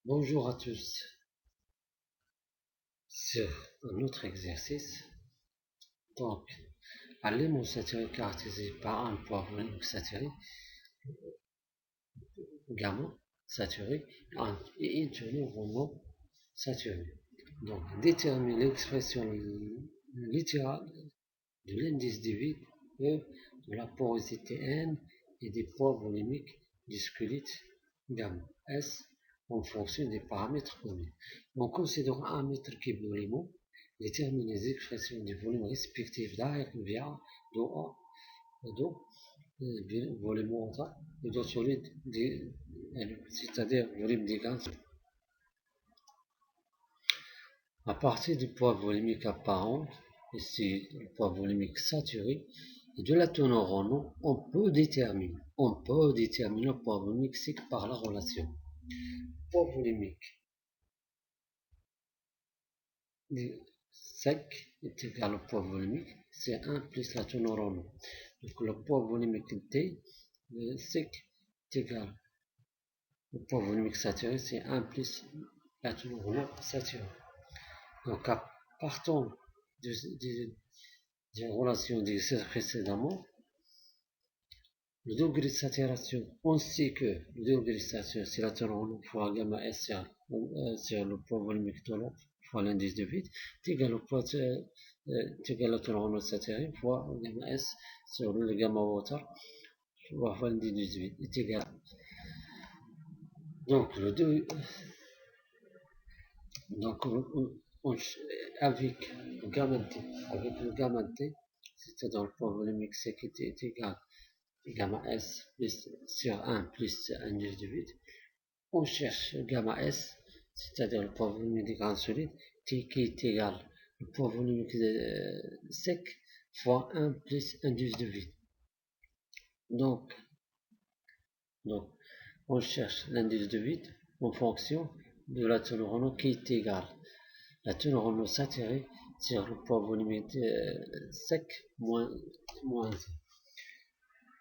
Bonjour à tous. Sur un autre exercice, donc, un limon satirique caractérisé par un poids volumique satirique, gamma saturé, et une tournure ronde saturé. Donc, détermine l'expression littérale de l'indice de vide E, de la porosité N et des poids volumiques du squelette gamma S en fonction des paramètres connus. En considérant un mètre cube de limon, détermine les expressions des volumes respectifs d'air via d'eau A et d'eau volume water et d'eau solide, c'est-à-dire volume des gaz. À partir du poids volumique apparent, ici le poids volumique saturé, et de la teneur en eau, on peut déterminer le poids volumique sec par la relation. Poids volumique sec est égal au poids volumique C1 plus la teneur en eau. Donc le poids volumique T sec est égal au poids volumique saturé C1 plus la teneur en eau saturée. Donc partant des relations d'exercice précédemment, le degré de saturation, on sait que le degré de saturation, c'est la teneur en eau fois gamma S sur le poids volumique de l'eau fois l'indice de vide, est égal au poids égal à la teneur en eau saturée fois gamma S sur le gamma water fois l'indice de vide est égal. Donc, avec le gamma T, c'est-à-dire le poids volumique C qui est égal gamma S plus sur 1 plus indice de vide, on cherche gamma S, c'est-à-dire le poids volumique des grains solides, qui est égal au poids volumique sec fois 1 plus indice de vide. Donc on cherche l'indice de vide en fonction de la teneur en eau qui est égale la teneur en eau saturée sur le poids volumique sec moins 1.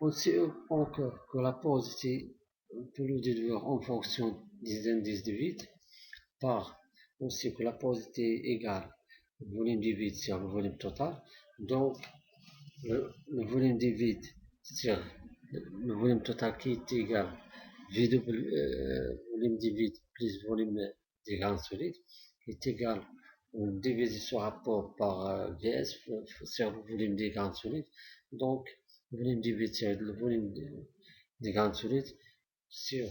On sait encore que la porosité, on peut le déduire en fonction des indices de vide par, on sait que la porosité est égale au volume du vide sur le volume total. Donc, le volume du vide sur le volume total qui est égal volume du vide plus volume des grains solides est égal, on divise ce rapport par Vs sur le volume des grains solides. Donc, le volume du vide sur le volume des grains solides sur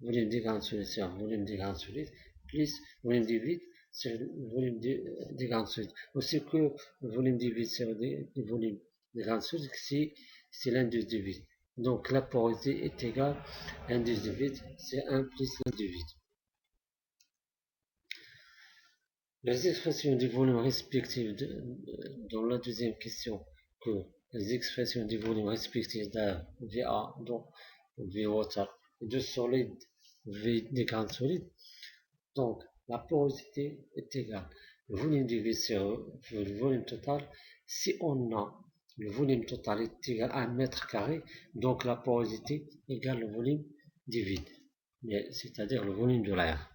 volume des grains solides sur volume des grains solides plus volume du vide sur le volume des grains solides. Aussi que le volume du vide sur le volume des grains solides, c'est l'indice du vide. Donc la porosité est égale à l'indice de vide, c'est 1 plus l'indice du vide. Les expressions du volume respectif dans la deuxième question, que les expressions du volume respectif d'air VA, donc V water, et de solide V des grains solides, donc la porosité est égale le volume du vide sur le volume total. Si on a le volume total est égal à 1 mètre carré, donc la porosité égale le volume du vide, c'est-à-dire le volume de l'air.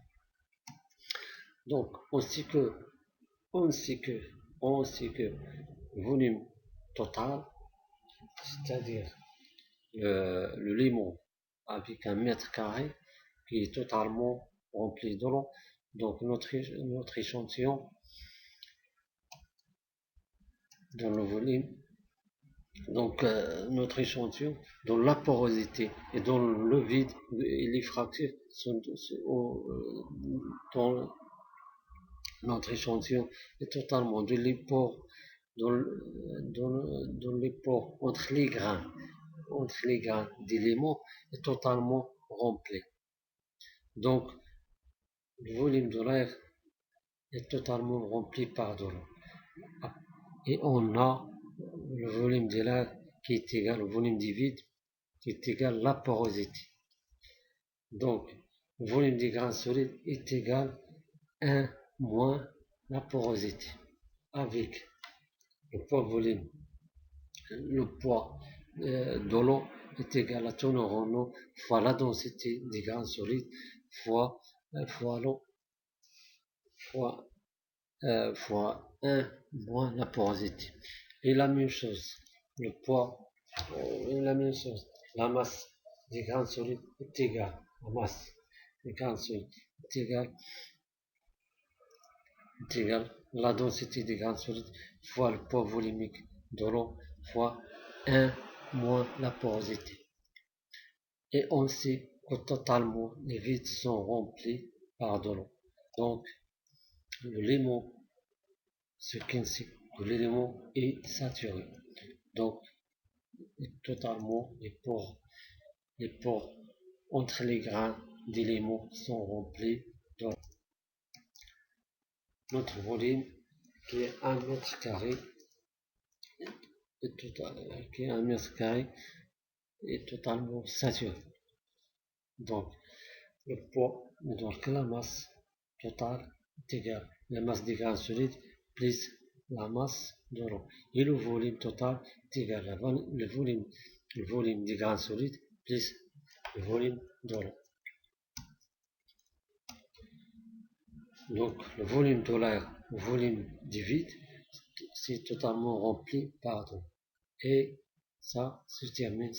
Donc on sait que le volume total, c'est-à-dire le limon avec 1 mètre carré qui est totalement rempli de l'eau. Donc notre échantillon dans le volume, donc notre échantillon dans la porosité et dans le vide et les fractures sont dans notre échantillon est totalement dans les pores, dans les pores entre les grains d'éléments est totalement rempli. Donc le volume de l'air est totalement rempli par de l'eau. Et on a le volume de l'air qui est égal au volume du vide qui est égal à la porosité. Donc le volume des grains solides est égal à 1 moins la porosité, avec le poids volume, le poids de l'eau est égal à la teneur en eau fois la densité des grains solides fois fois l'eau fois, fois 1 moins la porosité. Et la même chose, le poids, la même chose, la masse des grains solides est égale, la masse des grains solides est égale la densité des grains solides fois le poids volumique de l'eau fois 1 moins la porosité. Et on sait que totalement les vides sont remplis par de l'eau. Donc l'élément, ce qui sait que l'élément est saturé. Donc totalement les pores entre les grains d'éléments sont remplis de notre volume qui est 1 mètre carré qui est 1 mètre carré est totalement saturé. Donc le poids, donc la masse totale est égale la masse des grains solides plus la masse de l'eau. Et le volume total est égal à le volume des grains solides plus le volume de l'eau. Donc le volume de l'air, le volume du vide, c'est totalement rempli par l'eau. Et ça se termine